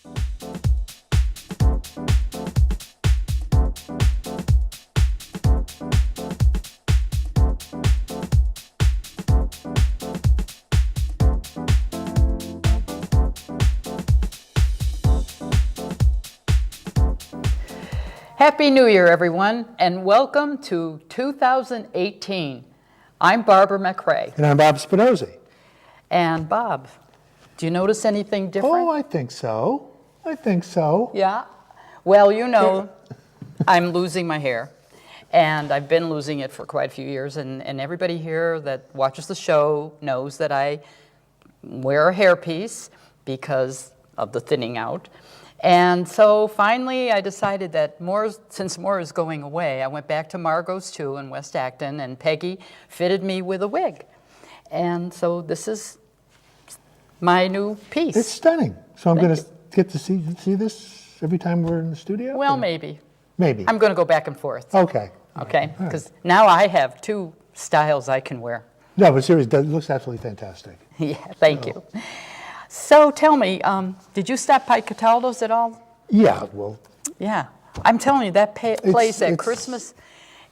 Happy New Year, everyone, and welcome to 2018. I'm Barbara McRae. And I'm Bob Spinozzi. And Bob, do you notice anything different? Oh, I think so. I think so. Yeah? Well, you know, I'm losing my hair, and I've been losing it for quite a few years, and everybody here that watches the show knows that I wear a hairpiece because of the thinning out. And so finally I decided that since more is going away, I went back to Margot's too in West Acton, and Peggy fitted me with a wig. And so this is my new piece. It's stunning. So I'm going to get to see this every time we're in the studio? Well, maybe. Maybe. I'm going to go back and forth. Okay. Okay? Because now I have two styles I can wear. No, but seriously, it looks absolutely fantastic. Yeah, thank you. So tell me, did you stop by Cataldo's at all? Yeah, well. Yeah. I'm telling you, that place at Christmas,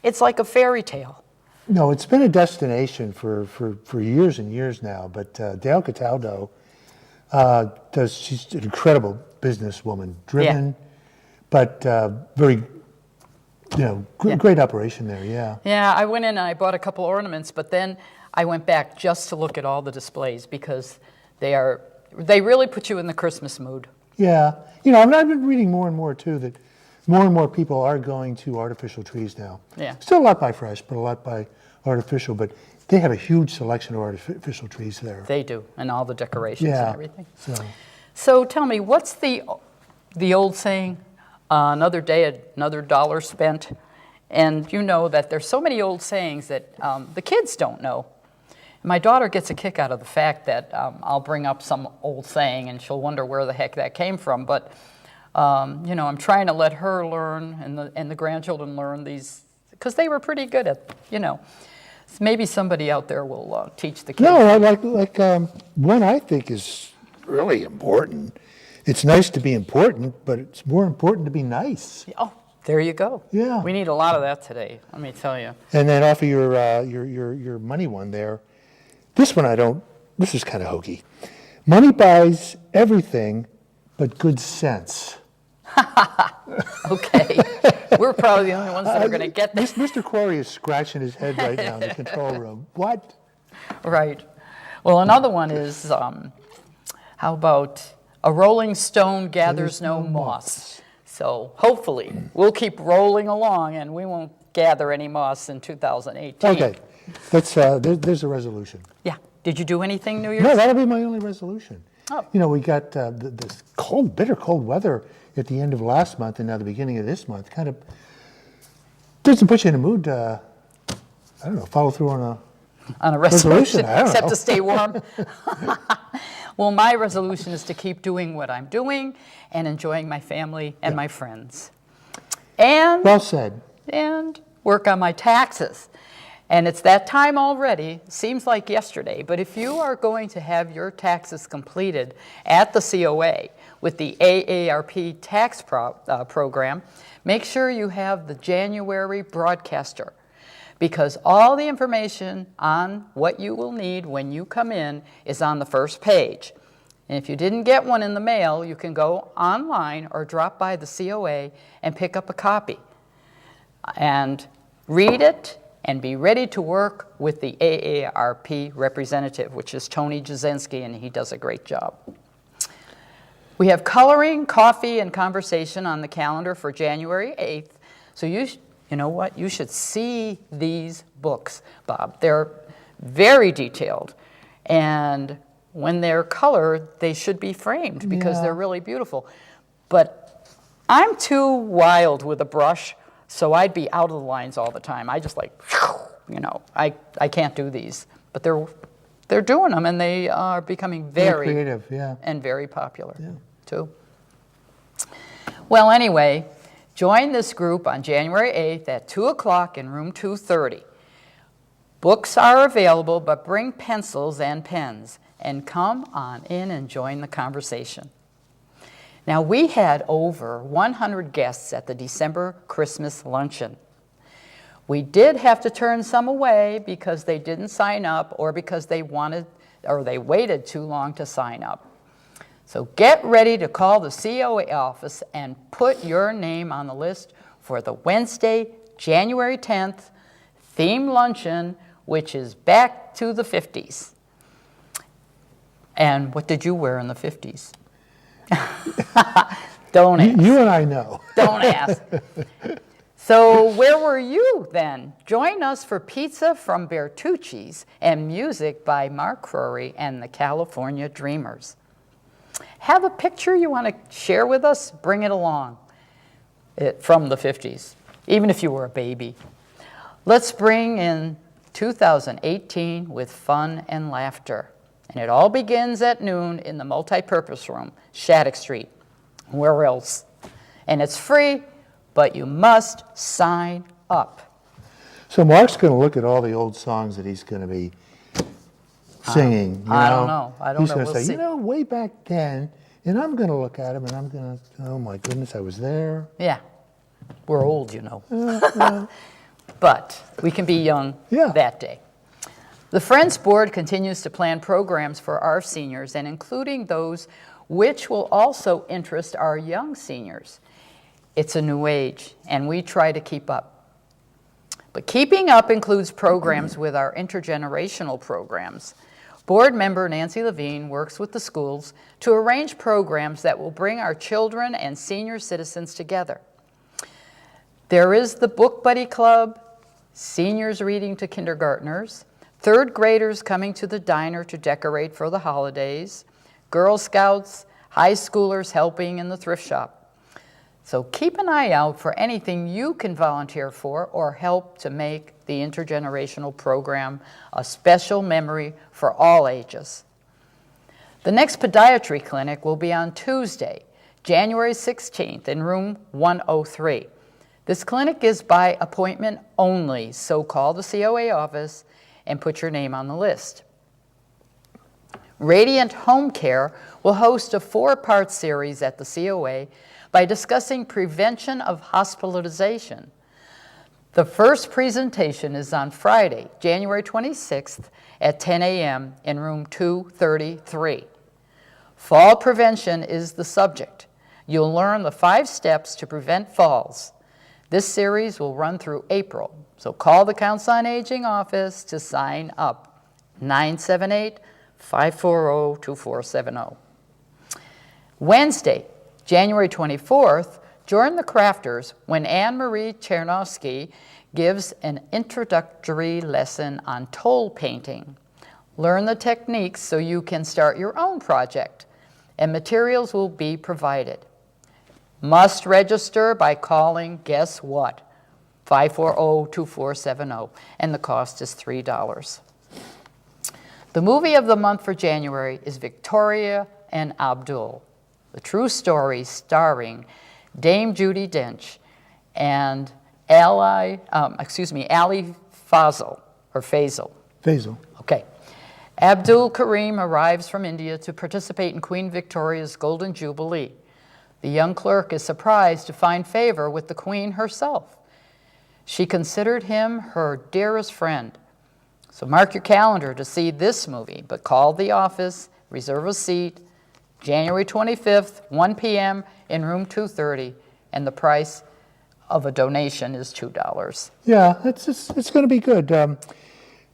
it's like a fairy tale. No, it's been a destination for years and years now, but Dale Cataldo, she's an incredible businesswoman, driven, but very, great operation there, yeah. Yeah, I went in and I bought a couple ornaments, but then I went back just to look at all the displays because they really put you in the Christmas mood. Yeah. I've been reading more and more, too, that more and more people are going to artificial trees now. Yeah. Still a lot by fresh, but a lot by artificial. But they have a huge selection of artificial trees there. They do, and all the decorations and everything. So tell me, what's the old saying, another day, another dollar spent? And you know that there's so many old sayings that the kids don't know. My daughter gets a kick out of the fact that I'll bring up some old saying and she'll wonder where the heck that came from. But, I'm trying to let her learn and the grandchildren learn these, because they were pretty good at, maybe somebody out there will teach the kids. No, like one I think is really important. It's nice to be important, but it's more important to be nice. Oh, there you go. Yeah. We need a lot of that today, let me tell you. And then off of your money one there, this one this is kind of hokey. Money buys everything but good sense. Okay. We're probably the only ones that are going to get this. Mr. Quarry is scratching his head right now in the control room. What? Right. Well, another one is, how about a rolling stone gathers no moss. So hopefully we'll keep rolling along and we won't gather any moss in 2018. Okay. There's a resolution. Yeah. Did you do anything New Year's? No, that'll be my only resolution. Oh. We got this bitter cold weather at the end of last month and now the beginning of this month. Kind of doesn't put you in a mood to, follow through on a resolution. Except know. To stay warm. Well, my resolution is to keep doing what I'm doing and enjoying my family and my friends. And well said. And work on my taxes. And it's that time already, seems like yesterday, but if you are going to have your taxes completed at the COA with the AARP tax program, make sure you have the January broadcaster, because all the information on what you will need when you come in is on the first page. And if you didn't get one in the mail, you can go online or drop by the COA and pick up a copy and read it and be ready to work with the AARP representative, which is Tony Jasinski, and he does a great job. We have coloring, coffee, and conversation on the calendar for January 8th. So you know what? You should see these books, Bob. They're very detailed, and when they're colored, they should be framed because they're really beautiful. But I'm too wild with a brush, so I'd be out of the lines all the time. I just I can't do these. But they're doing them, and they are becoming very creative, and very popular, too. Well, anyway, join this group on January 8th at 2 o'clock in room 230. Books are available, but bring pencils and pens, and come on in and join the conversation. Now, we had over 100 guests at the December Christmas luncheon. We did have to turn some away because they didn't sign up or because they waited too long to sign up. So get ready to call the COA office and put your name on the list for the Wednesday, January 10th theme luncheon, which is back to the 50s. And what did you wear in the 50s? Don't ask. You and I know. Don't ask. So where were you then? Join us for pizza from Bertucci's and music by McRae and the California Dreamers. Have a picture you want to share with us? Bring it along from the 50s, even if you were a baby. Let's bring in 2018 with fun and laughter. And it all begins at noon in the multipurpose room, Shattuck Street. Where else? And it's free, but you must sign up. So Mark's going to look at all the old songs that he's going to be singing. I don't know. He's going to We'll say, see. way back then, and I'm going to look at him, and I'm going to, oh my goodness, I was there. Yeah, we're old, you know. But we can be young that day. The Friends Board continues to plan programs for our seniors, and including those which will also interest our young seniors. It's a new age, and we try to keep up. But keeping up includes programs with our intergenerational programs. Board member Nancy Levine works with the schools to arrange programs that will bring our children and senior citizens together. There is the Book Buddy Club, seniors reading to kindergartners, third graders coming to the diner to decorate for the holidays, Girl Scouts, high schoolers helping in the thrift shop. So keep an eye out for anything you can volunteer for or help to make the intergenerational program a special memory for all ages. The next podiatry clinic will be on Tuesday, January 16th in room 103. This clinic is by appointment only, so call the COA office and put your name on the list. Radiant Home Care will host a 4-part series at the COA by discussing prevention of hospitalization. The first presentation is on Friday, January 26th at 10 a.m. in room 233. Fall prevention is the subject. You'll learn the 5 steps to prevent falls. This series will run through April, so call the Council on Aging office to sign up, 978-540-2470. Wednesday, January 24th, join the crafters when Anne-Marie Chernovsky gives an introductory lesson on toll painting. Learn the techniques so you can start your own project, and materials will be provided. Must register by calling, guess what? 540-2470, and the cost is $3. The movie of the month for January is Victoria and Abdul, the true story starring Dame Judi Dench and Ali Faisal, or Faisal. Faisal. Okay. Abdul Karim arrives from India to participate in Queen Victoria's Golden Jubilee. The young clerk is surprised to find favor with the Queen herself. She considered him her dearest friend. So mark your calendar to see this movie, but call the office, reserve a seat, January 25th, 1 p.m. in room 230, and the price of a donation is $2. Yeah, it's going to be good.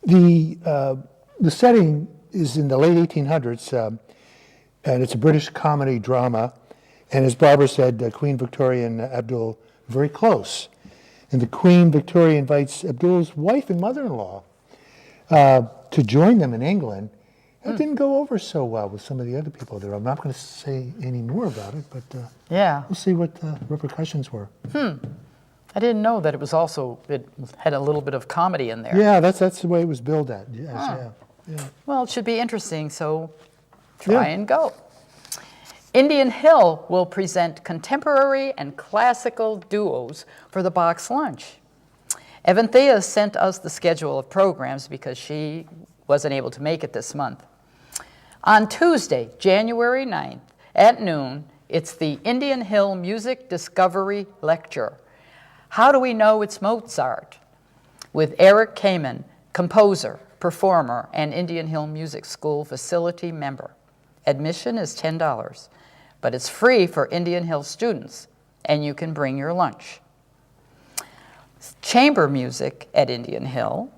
The setting is in the late 1800s, and it's a British comedy drama. And as Barbara said, Queen Victoria and Abdul very close. And the Queen Victoria invites Abdul's wife and mother-in-law to join them in England. It didn't go over so well with some of the other people there. I'm not going to say any more about it, but we'll see what the repercussions were. I didn't know that it had a little bit of comedy in there. Yeah, that's the way it was billed at. Yes, yeah. Well, it should be interesting, so try and go. Indian Hill will present contemporary and classical duos for the box lunch. Evanthea sent us the schedule of programs because she wasn't able to make it this month. On Tuesday, January 9th at noon It's the Indian Hill Music Discovery Lecture. How do we know it's Mozart? With Eric Kamen, composer, performer, and Indian Hill Music School facility member. Admission is $10, but it's free for Indian Hill students, and you can bring your lunch. Chamber music at Indian Hill.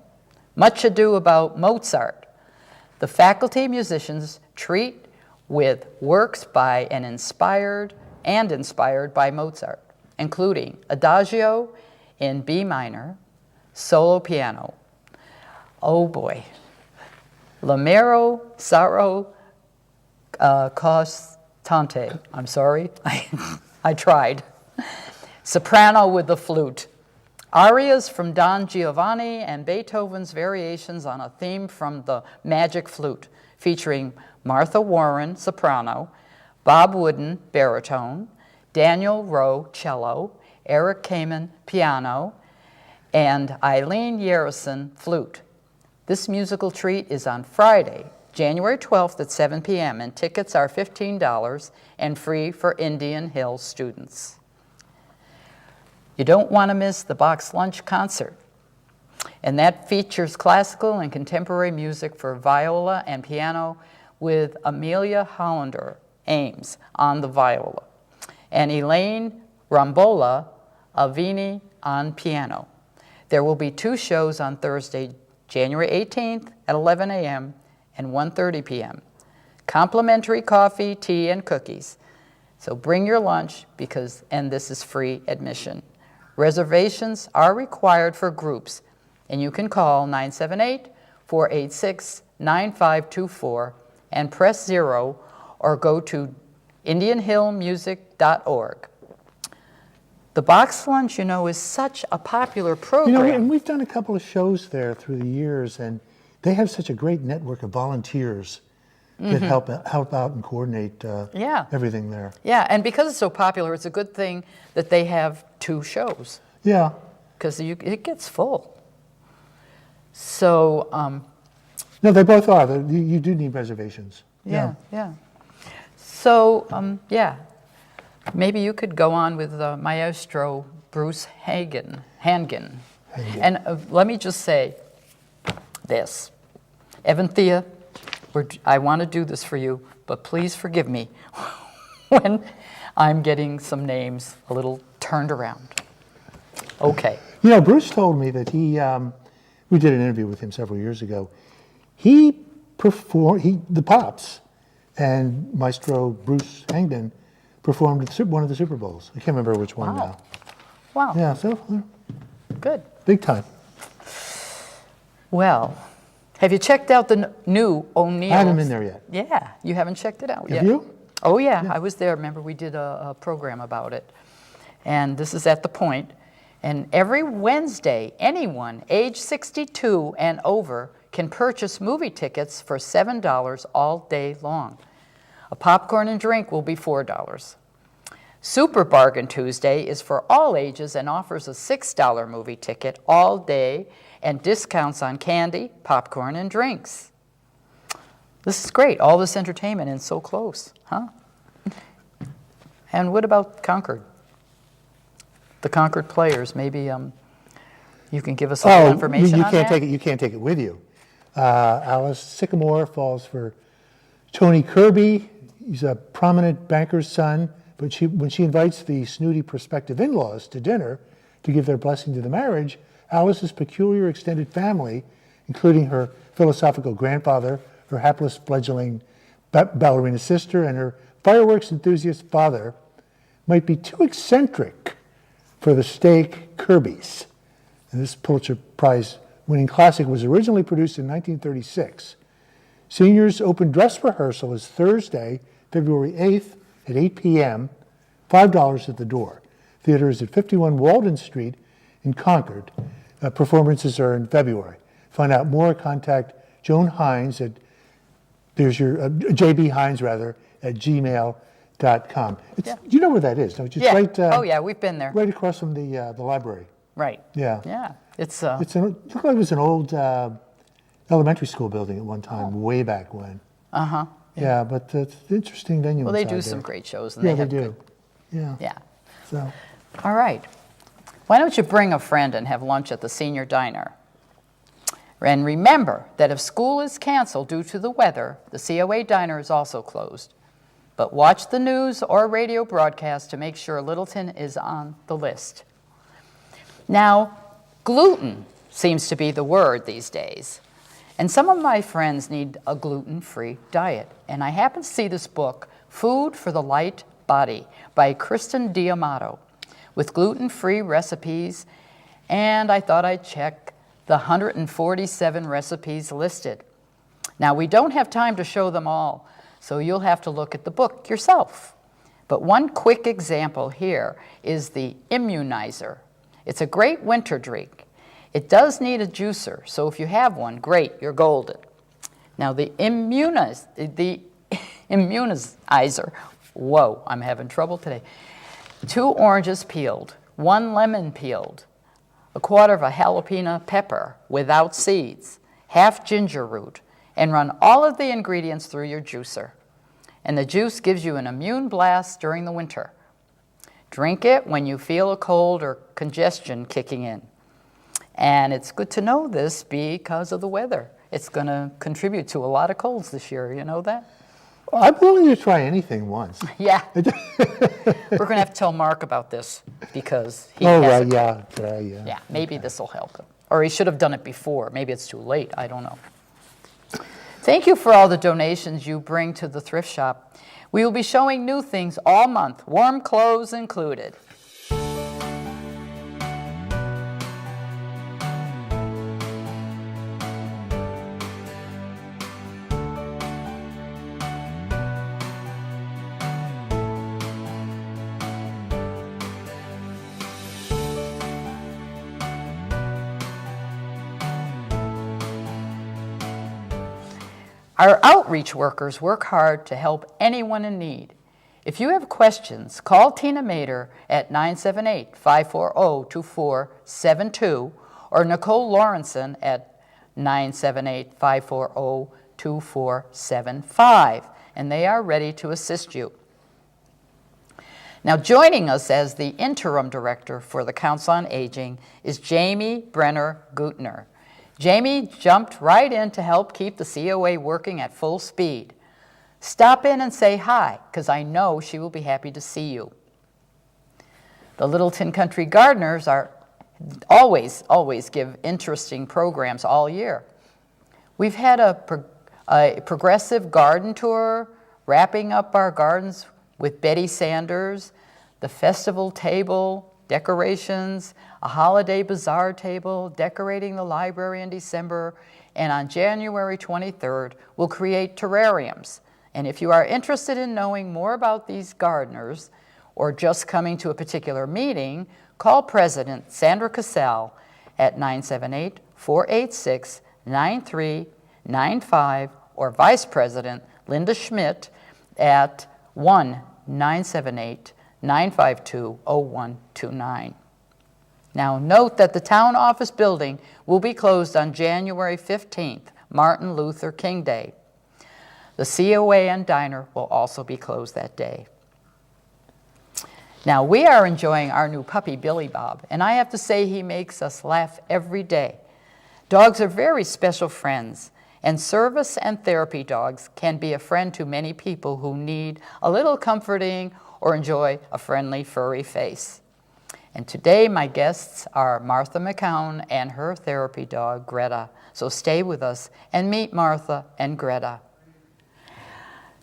Much Ado About Mozart. The faculty musicians treat with works by and inspired by Mozart, including Adagio in B minor, solo piano. Oh boy. Lamero Saro Costante. I'm sorry, I tried. Soprano with the flute. Arias from Don Giovanni and Beethoven's variations on a theme from the Magic Flute, featuring Martha Warren, soprano, Bob Wooden, baritone, Daniel Rowe, cello, Eric Kamen, piano, and Eileen Yerison, flute. This musical treat is on Friday, January 12th at 7 p.m., and tickets are $15 and free for Indian Hill students. You don't want to miss the Box Lunch concert, and that features classical and contemporary music for viola and piano with Amelia Hollander Ames on the viola and Elaine Rambola Avini on piano. There will be 2 shows on Thursday, January 18th at 11 a.m. and 1:30 p.m. Complimentary coffee, tea, and cookies. So bring your lunch and this is free admission. Reservations are required for groups, and you can call 978-486-9524 and press 0 or go to indianhillmusic.org. The Box Lunch, is such a popular program. And we've done a couple of shows there through the years, and they have such a great network of volunteers that help out and coordinate everything there. Yeah, and because it's so popular, it's a good thing that they have 2 shows. Yeah. Because it gets full. So... no, they both are. You do need reservations. Yeah. So, maybe you could go on with Maestro Bruce Hangen. And let me just say this. Evan Thea, I want to do this for you, but please forgive me when I'm getting some names a little turned around. Okay. Bruce told me that we did an interview with him several years ago. He performed, the Pops and Maestro Bruce Hangden performed at one of the Super Bowls. I can't remember which one now. Wow. Yeah, so good. Big time. Well, have you checked out the new O'Neill's? I haven't been there yet. Yeah, you haven't checked it out yet. Have you? Oh, yeah, I was there. Remember, we did a program about it. And this is at the Point. And every Wednesday, anyone age 62 and over can purchase movie tickets for $7 all day long. A popcorn and drink will be $4. Super Bargain Tuesday is for all ages and offers a $6 movie ticket all day and discounts on candy, popcorn, and drinks. This is great, all this entertainment and so close, huh? And what about Concord? The Concord Players, maybe you can give us a little information on that? You can't take it with you. Alice Sycamore falls for Tony Kirby. He's a prominent banker's son, but when she invites the snooty prospective in-laws to dinner to give their blessing to the marriage, Alice's peculiar extended family, including her philosophical grandfather, her hapless fledgling ballerina sister, and her fireworks enthusiast father, might be too eccentric for the steak Kirby's. And this Pulitzer Prize-winning classic was originally produced in 1936. Seniors' open dress rehearsal is Thursday, February 8th at 8 p.m., $5 at the door. Theater is at 51 Walden Street in Concord. Performances are in February. Find out more, contact Joan Hines at, JB Hines rather, at gmail.com. You know where that is, don't you? Yeah. It's right, we've been there. right across from the library. Right. Yeah. Yeah. It looked like it was an old elementary school building at one time, way back when. Uh-huh. Yeah, but it's an interesting venue. Well, they inside do there. some great shows. And Yeah, they they have do. Good, Yeah. yeah. So, All right. Why don't you bring a friend and have lunch at the senior diner? And remember that if school is canceled due to the weather, the COA diner is also closed. But watch the news or radio broadcast to make sure Littleton is on the list. Now, gluten seems to be the word these days. And some of my friends need a gluten-free diet. And I happen to see this book, Food for the Light Body, by Kristen D'Amato, with gluten-free recipes. And I thought I'd check the 147 recipes listed. Now, we don't have time to show them all, so you'll have to look at the book yourself. But one quick example here is the Immunizer. It's a great winter drink. It does need a juicer, so if you have one, great, you're golden. Now, the Immunizer, whoa, I'm having trouble today. 2 oranges peeled, 1 lemon peeled, 1/4 of a jalapeno pepper without seeds, half ginger root, and run all of the ingredients through your juicer. And the juice gives you an immune blast during the winter. Drink it when you feel a cold or congestion kicking in. And it's good to know this because of the weather. It's going to contribute to a lot of colds this year. You know that? well, I'm willing to try anything once. Yeah. We're going to have to tell Mark about this because he Oh, has right, a yeah. Yeah, maybe this will help him. Or he should have done it before. Maybe it's too late. I don't know. Thank you for all the donations you bring to the thrift shop. We will be showing new things all month, warm clothes included. Our outreach workers work hard to help anyone in need. If you have questions, call Tina Mader at 978-540-2472 or Nicole Lawrenson at 978-540-2475, and they are ready to assist you. Now, joining us as the interim director for the Council on Aging is Jamie Brenner Gutner. Jamie jumped right in to help keep the COA working at full speed. Stop in and say hi, because I know she will be happy to see you. The Littleton Country Gardeners are always give interesting programs all year. We've had a progressive garden tour, wrapping up our gardens with Betty Sanders, the festival table, decorations, a holiday bazaar table, decorating the library in December, and on January 23rd, we'll create terrariums. And if you are interested in knowing more about these gardeners or just coming to a particular meeting, call President Sandra Cassell at 978-486-9395 or Vice President Linda Schmidt at 1-978-952-0129. Now note that the town office building will be closed on January 15th, Martin Luther King Day. The COA and diner will also be closed that day. Now we are enjoying our new puppy, Billy Bob, and I have to say he makes us laugh every day. Dogs are very special friends, and service and therapy dogs can be a friend to many people who need a little comforting or enjoy a friendly, furry face. And today my guests are Martha McCown and her therapy dog, Greta. So stay with us and meet Martha and Greta.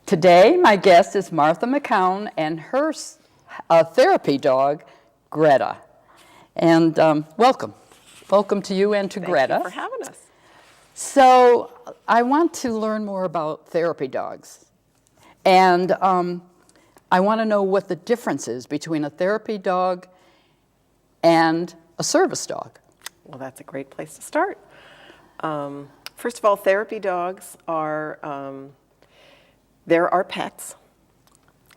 Today my guest is Martha McCown and her therapy dog, Greta. And welcome. Welcome to you and to Greta. Thank you for having us. So I want to learn more about therapy dogs. And I want to know what the difference is between a therapy dog and a service dog. Well, that's a great place to start. First of all, therapy dogs are, they're our pets.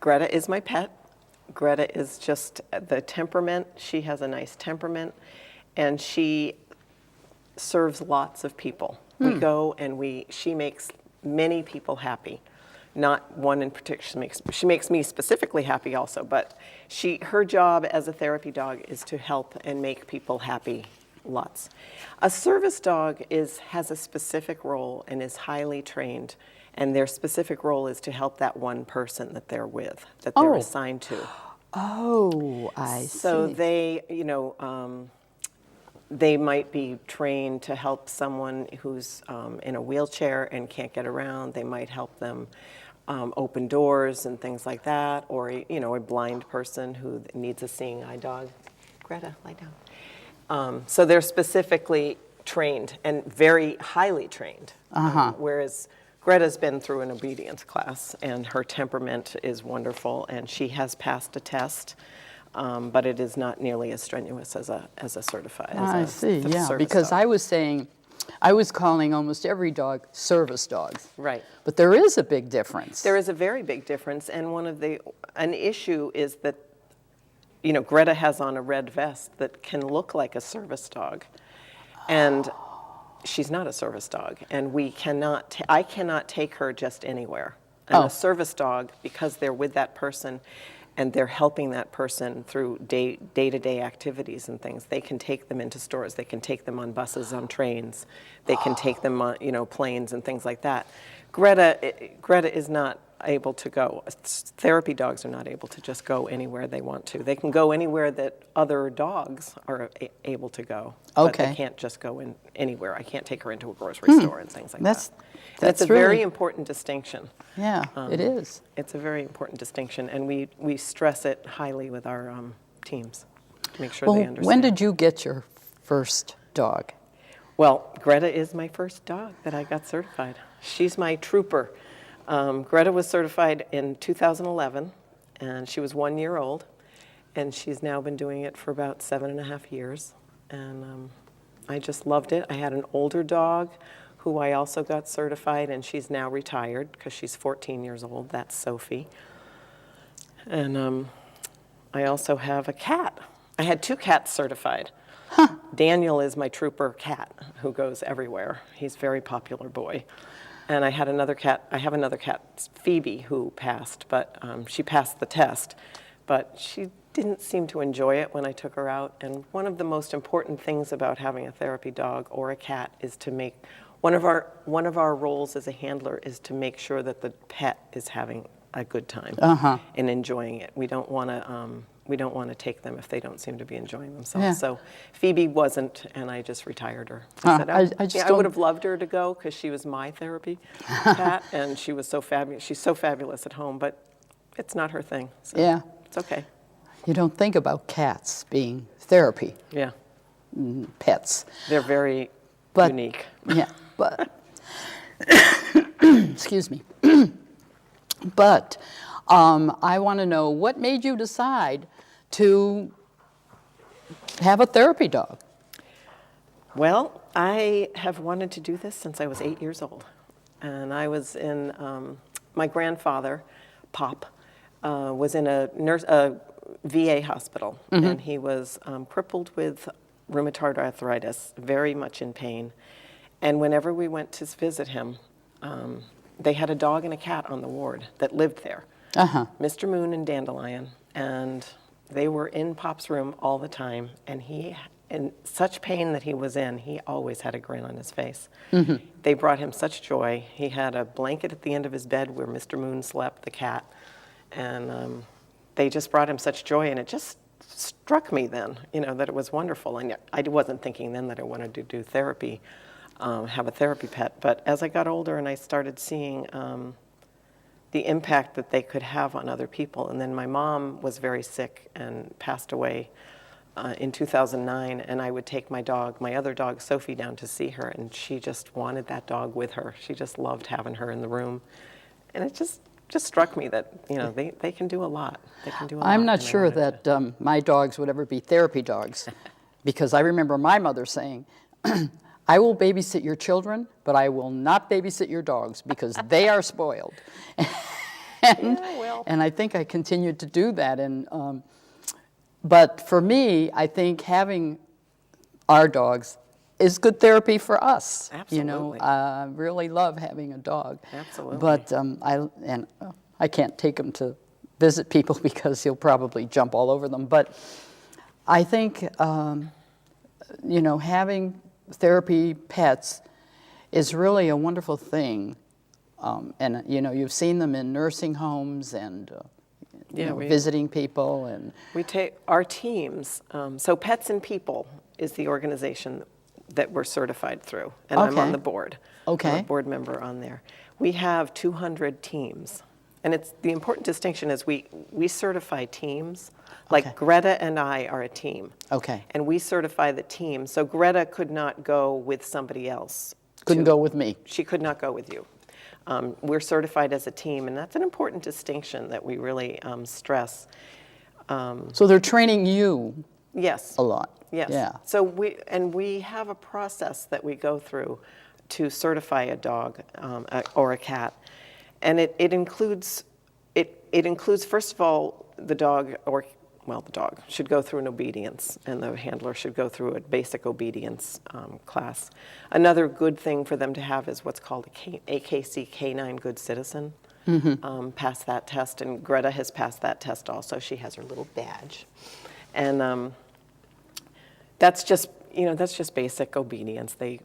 Greta is my pet. Greta is just the temperament. She has a nice temperament, and she serves lots of people. We go and she makes many people happy. not one in particular. She makes me specifically happy also, but her job as a therapy dog is to help and make people happy lots. A service dog has a specific role and is highly trained, and their specific role is to help that one person that they're with, that they're assigned to. Oh, I see. So they, they might be trained to help someone who's in a wheelchair and can't get around. They might help them open doors and things like that, or a blind person who needs a seeing eye dog. Greta, lie down. So they're specifically trained and very highly trained, whereas Greta's been through an obedience class, and her temperament is wonderful, and she has passed a test. But it is not nearly as strenuous as a certified. I see, yeah, because dog. I was saying, I was calling almost every dog service dogs. Right. But there is a big difference. There is a very big difference, and an issue is that, Greta has on a red vest that can look like a service dog, and she's not a service dog, and I cannot take her just anywhere. And a service dog, because they're with that person, and they're helping that person through day-to-day activities and things. They can take them into stores. They can take them on buses, on trains. They can take them on, planes and things like that. Greta is not able to go. Therapy dogs are not able to just go anywhere they want to. They can go anywhere that other dogs are able to go. But they can't just go in anywhere. I can't take her into a grocery store and things like that. That's a very important distinction. Yeah, it is. It's a very important distinction, and we stress it highly with our teams to make sure they understand. When did you get your first dog? Well, Greta is my first dog that I got certified. She's my trooper. Greta was certified in 2011, and she was 1 year old, and she's now been doing it for about 7.5 years, and I just loved it. I had an older dog who I also got certified, and she's now retired because she's 14 years old. That's Sophie. And I also have a cat. I had 2 cats certified. Daniel is my trooper cat who goes everywhere. He's a very popular boy. And I have another cat, Phoebe, who passed, but she passed the test, but she didn't seem to enjoy it when I took her out. And one of the most important things about having a therapy dog or a cat is to make one of our roles as a handler is to make sure that the pet is having a good time and enjoying it. We don't want to take them if they don't seem to be enjoying themselves. Yeah. So Phoebe wasn't, and I just retired her. I would have loved her to go because she was my therapy cat, and she was so fabulous. She's so fabulous at home, but it's not her thing. So Yeah. it's okay. You don't think about cats being therapy Yeah, pets. they're very But- unique. Yeah, but, excuse me. But I want to know, what made you decide to have a therapy dog? Well, I have wanted to do this since I was 8 years old. And I was in, my grandfather, Pop, was in a VA hospital. And he was crippled with rheumatoid arthritis, very much in pain. And whenever we went to visit him, they had a dog and a cat on the ward that lived there. Mr. Moon and Dandelion, and they were in Pop's room all the time, and he, in such pain that he was in, he always had a grin on his face. They brought him such joy. He had a blanket at the end of his bed where Mr. Moon slept, the cat, and they just brought him such joy, and it just struck me then, that it was wonderful. And I wasn't thinking then that I wanted to do therapy, have a therapy pet, but as I got older and I started seeing the impact that they could have on other people. And then my mom was very sick and passed away in 2009, and I would take my other dog, Sophie, down to see her, and she just wanted that dog with her. She just loved having her in the room. And it just struck me that, they can do a lot. They can do a lot. I'm not sure that my dogs would ever be therapy dogs, because I remember my mother saying, I will babysit your children, but I will not babysit your dogs because they are spoiled. And I think I continued to do that. But for me, I think having our dogs is good therapy for us. You know, Absolutely. I really love having a dog. Absolutely. But I can't take him to visit people because he'll probably jump all over them. But I think, you know, having therapy pets is really a wonderful thing. And, you know, you've seen them in nursing homes and you know, visiting people. And we take our teams. So Pets and People is the organization that we're certified through, and I'm on Okay. the board. Okay. I'm a board member on there. We have 200 teams, and it's the important distinction is we certify teams. Like Okay. Greta and I are a team. Okay. And we certify the team. So Greta could not go with somebody else. Couldn't go with me. She could not go with you. We're certified as a team, and that's an important distinction that we really stress. So they're training you Yes. a lot. Yes. Yeah. So we have a process that we go through to certify a dog or a cat, and it includes first of all the dog the dog should go through an obedience, and the handler should go through a basic obedience class. Another good thing for them to have is what's called a AKC Canine Good Citizen. Pass that test, and Greta has passed that test also. She has her little badge, and that's just basic obedience. They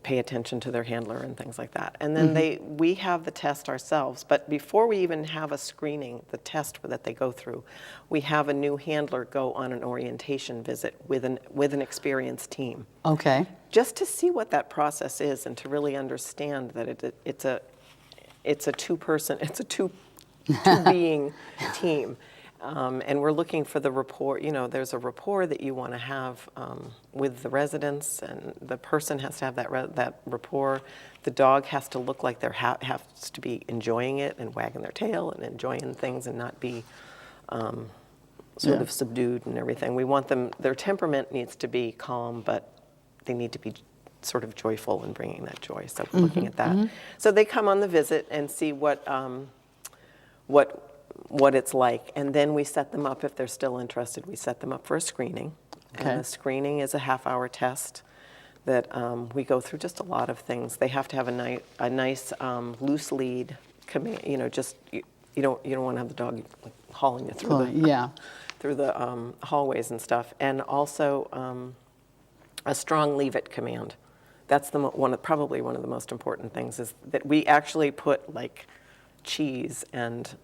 pay attention to their handler and things like that. And then we have the test ourselves. But before we even have a screening, the test that they go through, we have a new handler go on an orientation visit with an experienced team. Okay. Just to see what that process is and to really understand that it's a two being team. And we're looking for the rapport. You know, there's a rapport that you want to have with the residents, and the person has to have that rapport. The dog has to look like has to be enjoying it and wagging their tail and enjoying things and not be sort of subdued and everything. We want them. Their temperament needs to be calm, but they need to be sort of joyful and bringing that joy. So we're looking at that. So they come on the visit and see what it's like, and then we set them up if they're still interested. We set them up for a screening, and the screening is a half-hour test that we go through just a lot of things. They have to have a nice loose lead. You know, just you don't want to have the dog like, hauling you through through the hallways and stuff, and also a strong leave-it command. That's probably one of the most important things is that we actually put like cheese and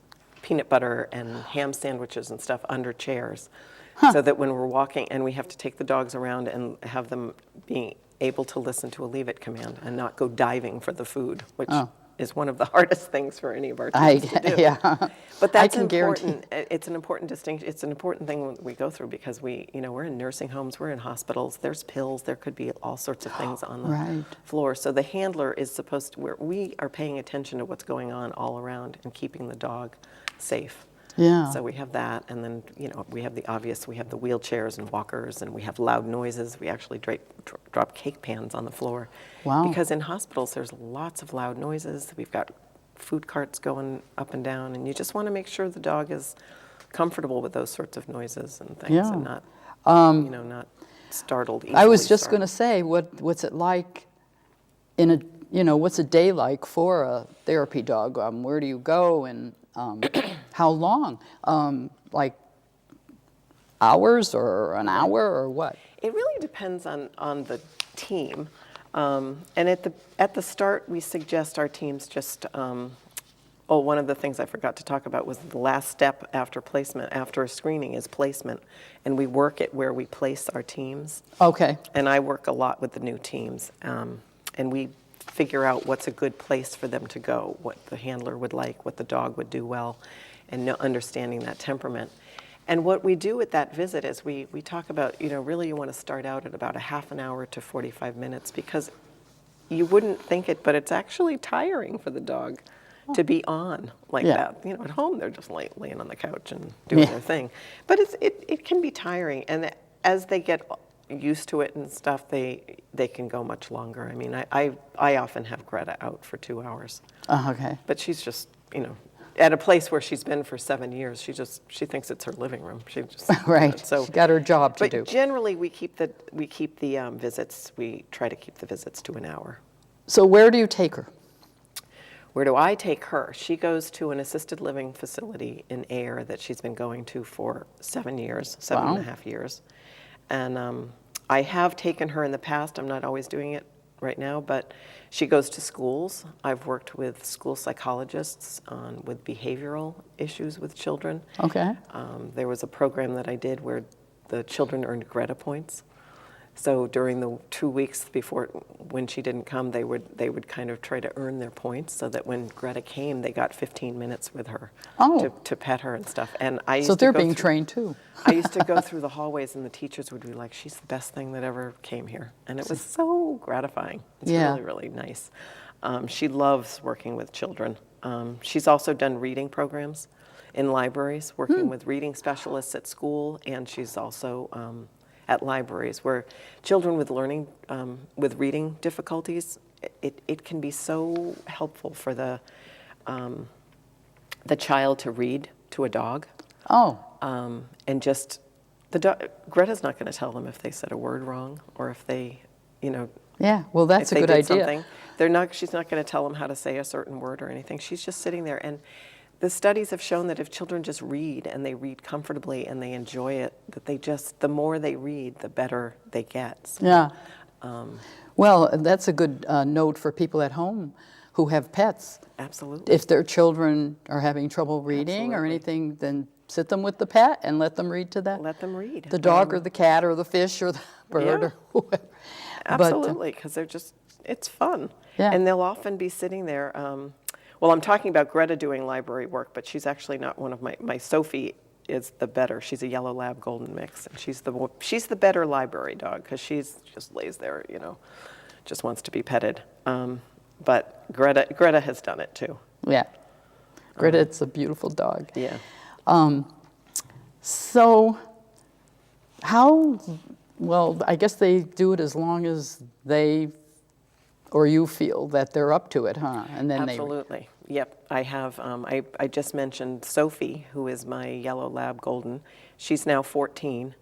peanut butter and ham sandwiches and stuff under chairs so that when we're walking, and we have to take the dogs around and have them being able to listen to a leave-it command and not go diving for the food, which is one of the hardest things for any of our teams to do. But that's important. It's an important distinction. It's an important thing we go through because we're in nursing homes, we're in hospitals, there's pills, there could be all sorts of things on the floor. So the handler is supposed to, we are paying attention to what's going on all around and keeping the dog safe. Yeah. So we have that, and then we have the obvious. We have the wheelchairs and walkers, and we have loud noises. We actually drop cake pans on the floor. Wow. Because in hospitals there's lots of loud noises. We've got food carts going up and down, and you just want to make sure the dog is comfortable with those sorts of noises and things, and not not startled. I was just going to say, what's it like what's a day like for a therapy dog? Where do you go, and how long? Like hours or an hour or what? It really depends on the team. And at the start, we suggest our teams just. One of the things I forgot to talk about was the last step after placement, after a screening, is placement, and we work at where we place our teams. Okay. And I work a lot with the new teams, and we figure out what's a good place for them to go, what the handler would like, what the dog would do well, and understanding that temperament. And what we do at that visit is we talk about, really you want to start out at about a half an hour to 45 minutes because you wouldn't think it, but it's actually tiring for the dog to be on like that. At home they're just laying on the couch and doing their thing. But it can be tiring, and as they get used to it and stuff, they can go much longer. I mean, I often have Greta out for 2 hours. Okay. But she's just, at a place where she's been for 7 years. She thinks it's her living room. She just Right. So She's got her job to but do. generally we keep the visits. We try to keep the visits to an hour. So where do you take her? Where do I take her? She goes to an assisted living facility in Ayer that she's been going to for 7 years, seven Wow. and a half years. And I have taken her in the past. I'm not always doing it right now, but she goes to schools. I've worked with school psychologists with behavioral issues with children. Okay. There was a program that I did where the children earned Greta points. So during the 2 weeks before, when she didn't come, they would kind of try to earn their points so that when Greta came, they got 15 minutes with her to pet her and stuff. And I used So to they're go being through- trained too. I used to go through the hallways and the teachers would be like, she's the best thing that ever came here. And it was so gratifying. It's Yeah. really, really nice. She loves working with children. She's also done reading programs in libraries, working with reading specialists at school, and she's also at libraries where children with with reading difficulties, it can be so helpful for the child to read to a dog. Oh, And just, Greta's not going to tell them if they said a word wrong or if they, yeah. Well, that's if a they good did idea. something. She's not going to tell them how to say a certain word or anything. She's just sitting there. And the studies have shown that if children just read and they read comfortably and they enjoy it, that the more they read, the better they get. So, Yeah. Well, that's a good note for people at home who have pets. absolutely. If their children are having trouble reading or Absolutely. anything, then sit them with the pet and let them read to that. Let them read. The dog or the cat or the fish or the bird Yeah. or whoever. Absolutely, because it's fun. Yeah. And they'll often be sitting there. Well, I'm talking about Greta doing library work, but she's actually not one of my Sophie is the better. She's a yellow lab golden mix, and she's the better library dog because she's just lays there, just wants to be petted. But Greta has done it too. Yeah. Greta, it's a beautiful dog. Yeah. So well, I guess they do it as long as they or you feel that they're up to it, huh? And then Absolutely. Yep. I have, I just mentioned Sophie, who is my yellow lab golden. She's now 14,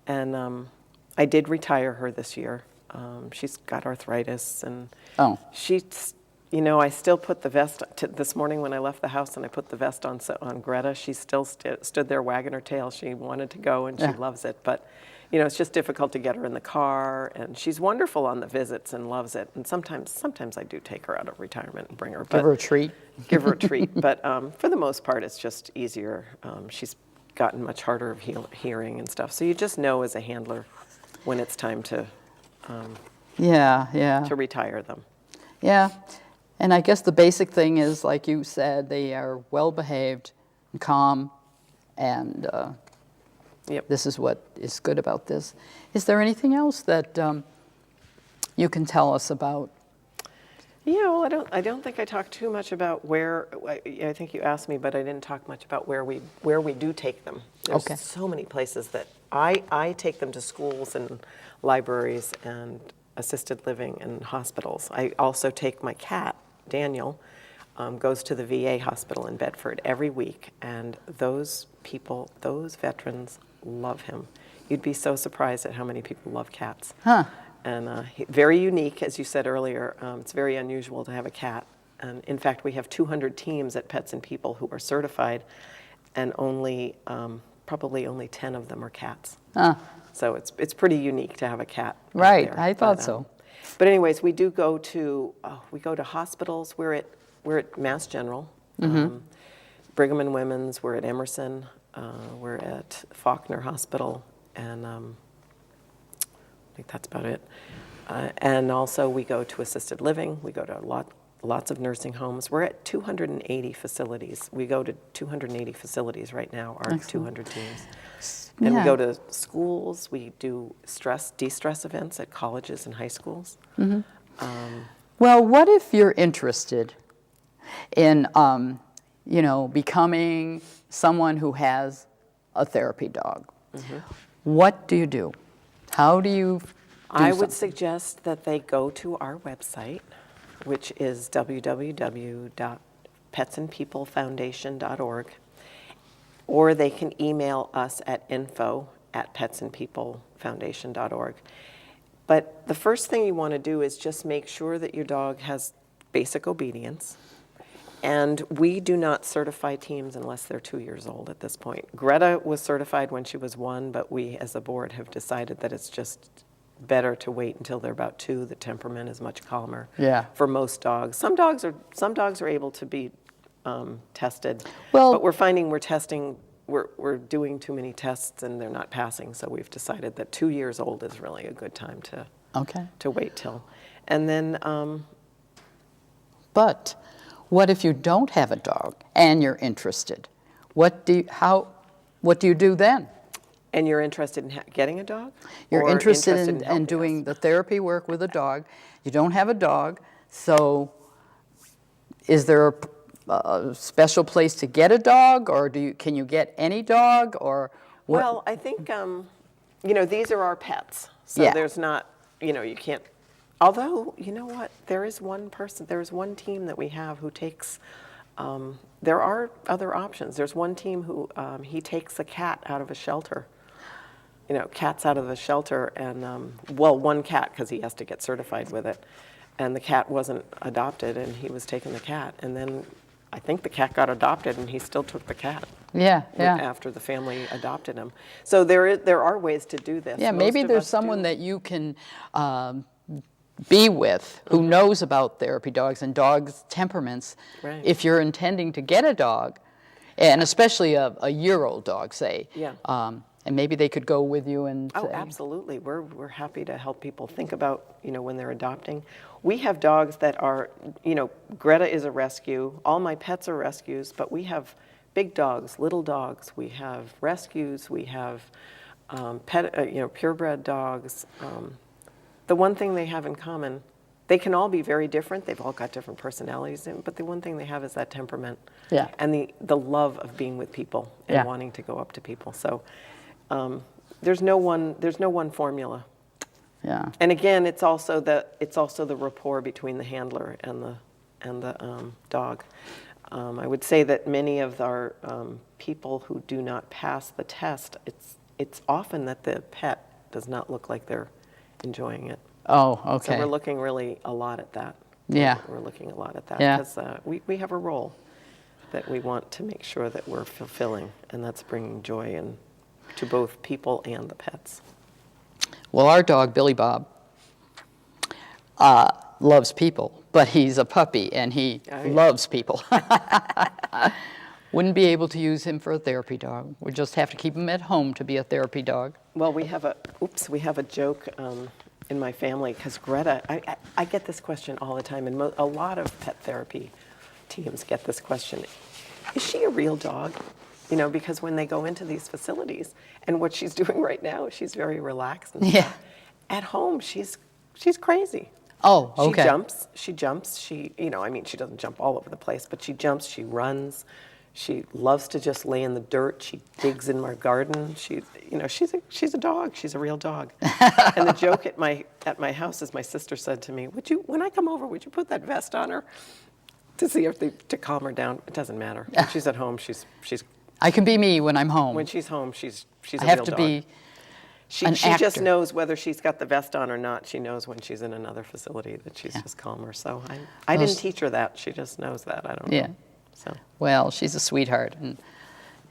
and I did retire her this year. She's got arthritis, and she's, I still put the vest, this morning when I left the house and I put the vest on Greta, she still stood there wagging her tail. She wanted to go, and she loves it, but it's just difficult to get her in the car, and she's wonderful on the visits and loves it. And sometimes I do take her out of retirement and bring her. give her a treat. Give her a treat. But for the most part, it's just easier. She's gotten much harder of hearing and stuff. So you just know as a handler when it's time to to retire them. Yeah. And I guess the basic thing is, like you said, they are well-behaved and calm, and Yep. this is what is good about this. Is there anything else that you can tell us about? Yeah, well, I don't think I talked too much about where. I think you asked me, but I didn't talk much about where we do take them. There's Okay. so many places that I take them to schools and libraries and assisted living and hospitals. I also take my cat, Daniel, goes to the VA hospital in Bedford every week, and those veterans love him. You'd be so surprised at how many people love cats. Huh. And very unique, as you said earlier. It's very unusual to have a cat. And in fact, we have 200 teams at Pets and People who are certified, and probably only 10 of them are cats. Huh. So it's pretty unique to have a cat. out Right, there. I thought so. But anyways, we do go to hospitals. We're at Mass General, Brigham and Women's. We're at Emerson. We're at Faulkner Hospital, and I think that's about it. And also we go to assisted living. We go to lots of nursing homes. We're at 280 facilities. We go to 280 facilities right now, our 200 teams. And we go to schools. We do de-stress events at colleges and high schools. Well, what if you're interested in, becoming someone who has a therapy dog? What do you do? How do you do I would something? suggest that they go to our website, which is petsandpeoplefoundation.org, or they can email us at info@petsandpeoplefoundation.org. But the first thing you want to do is just make sure that your dog has basic obedience. And we do not certify teams unless they're 2 years old at this point. Greta was certified when she was 1, but we as a board have decided that it's just better to wait until they're about 2. The temperament is much calmer for most dogs. Some dogs are able to be tested, but we're finding we're doing too many tests and they're not passing. So we've decided that 2 years old is really a good time to wait till. And then, but what if you don't have a dog and you're interested? What do you do then? And you're interested in getting a dog? You're Or interested in helping doing us? the therapy work with a dog. You don't have a dog, so is there a special place to get a dog, or can you get any dog, or what? Well, I think, these are our pets. So there's not, you can't. Although, you know what? There's one team that we have who takes, there are other options. There's one team who, he takes a cat out of a shelter. Cats out of the shelter, and, one cat, because he has to get certified with it. And the cat wasn't adopted, and he was taking the cat. And then I think the cat got adopted, and he still took the cat. After the family adopted him. So there are ways to do this. Yeah, maybe there's someone that you can be with who knows about therapy dogs and dogs' temperaments. Right. If you're intending to get a dog, and especially a year-old dog, say. Yeah. And maybe they could go with you and Oh, say, absolutely. We're happy to help people think about, when they're adopting. We have dogs that are, Greta is a rescue. All my pets are rescues, but we have big dogs, little dogs. We have rescues. We have purebred dogs. The one thing they have in common, they can all be very different. They've all got different personalities, but the one thing they have is that temperament. Yeah. And the love of being with people and wanting to go up to people. So there's no one formula. yeah. And again, it's also the rapport between the handler and the dog. I would say that many of our people who do not pass the test, it's often that the pet does not look like they're enjoying it. Oh, okay. So we're looking really a lot at that. Yeah. We're looking a lot at that Yeah. because we have a role that we want to make sure that we're fulfilling, and that's bringing joy to both people and the pets. Well, our dog, Billy Bob, loves people, but he's a puppy and he loves people. Wouldn't be able to use him for a therapy dog. We just have to keep him at home to be a therapy dog. Well, we have a joke in my family because Greta, I get this question all the time, and a lot of pet therapy teams get this question. Is she a real dog? Because when they go into these facilities, and what she's doing right now, she's very relaxed. And Yeah. At home, she's crazy. Oh, okay. She jumps. She doesn't jump all over the place, but she jumps. She runs. She loves to just lay in the dirt. She digs in my garden. She's a dog. She's a real dog. And the joke at my house is my sister said to me, when I come over, would you put that vest on her to see if to calm her down? It doesn't matter. When she's at home, she's. I can be me when I'm home. When she's home, she's a real dog. I have to be She actor. just knows whether she's got the vest on or not. She knows when she's in another facility that she's just calmer. So I didn't teach her that. She just knows that. I don't know. So. Well, she's a sweetheart,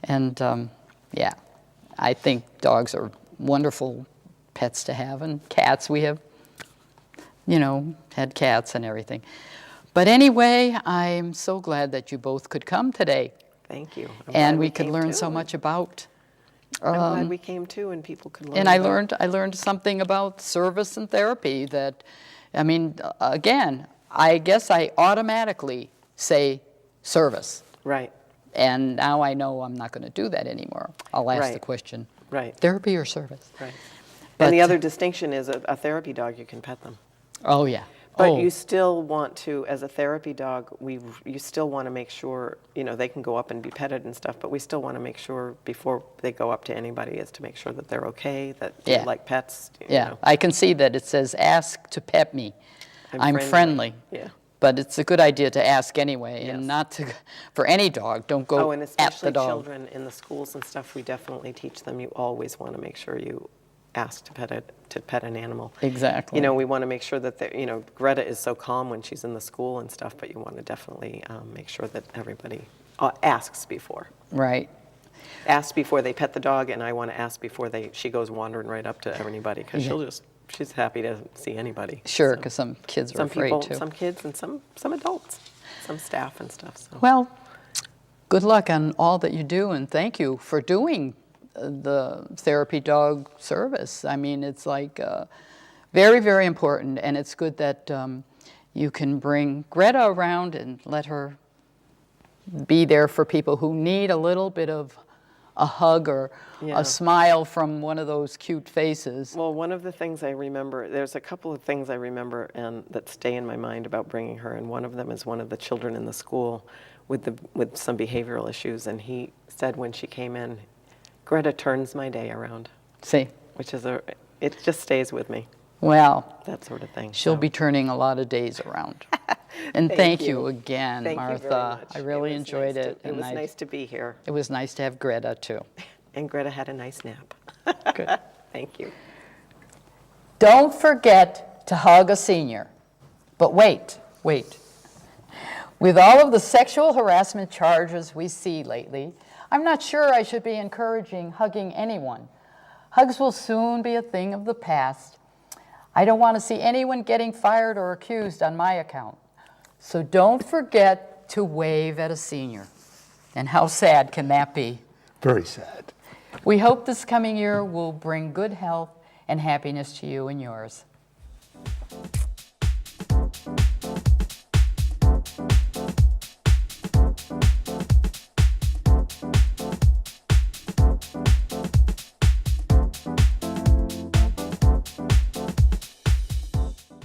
and I think dogs are wonderful pets to have, and cats. We have, had cats and everything. But anyway, I'm so glad that you both could come today. Thank you. And we could learn so much about. I'm glad we came too, and people could learn. And I learned something about service and therapy. That, again, I guess I automatically say service. Right. And now I know I'm not going to do that anymore. I'll ask the question. Right. Therapy or service? Right. But, and the other distinction is a therapy dog, you can pet them. Oh, yeah. But you still want to, as a therapy dog, you still want to make sure, they can go up and be petted and stuff, but we still want to make sure before they go up to anybody is to make sure that they're okay, that you like pets. I can see that it says, ask to pet me. I'm friendly. Yeah. But it's a good idea to ask anyway, and Yes. not to, for any dog, don't go Oh, and at the especially dog. children in the schools and stuff, we definitely teach them, you always want to make sure you ask to pet an animal. Exactly. You know, we want to make sure that, you know, Greta is so calm when she's in the school and stuff, but you want to definitely make sure that everybody asks before. Right. Ask before they pet the dog, and I want to ask before she goes wandering right up to anybody, because she's happy to see anybody. Sure, So, because some kids are some afraid people, too. some kids, and some adults, some staff and stuff. So. Well, good luck on all that you do, and thank you for doing the therapy dog service. I mean, it's like very, very important, and it's good that you can bring Greta around and let her be there for people who need a little bit of a hug or Yeah. a smile from one of those cute faces. Well, one of the things I remember, there's a couple of things I remember and that stay in my mind about bringing her, and one of them is one of the children in the school with some behavioral issues, and he said when she came in, Greta turns my day around, See, which is it just stays with me, well, that sort of thing. she'll so. be turning a lot of days around. And thank you again, Thank Martha. you very much. I really was enjoyed nice it. It was nice to be here, It was nice to have Greta, too. and Greta had a nice nap. Good. Thank you. Don't forget to hug a senior. But wait. With all of the sexual harassment charges we see lately, I'm not sure I should be encouraging hugging anyone. Hugs will soon be a thing of the past. I don't want to see anyone getting fired or accused on my account. So don't forget to wave at a senior. And how sad can that be? Very sad. We hope this coming year will bring good health and happiness to you and yours.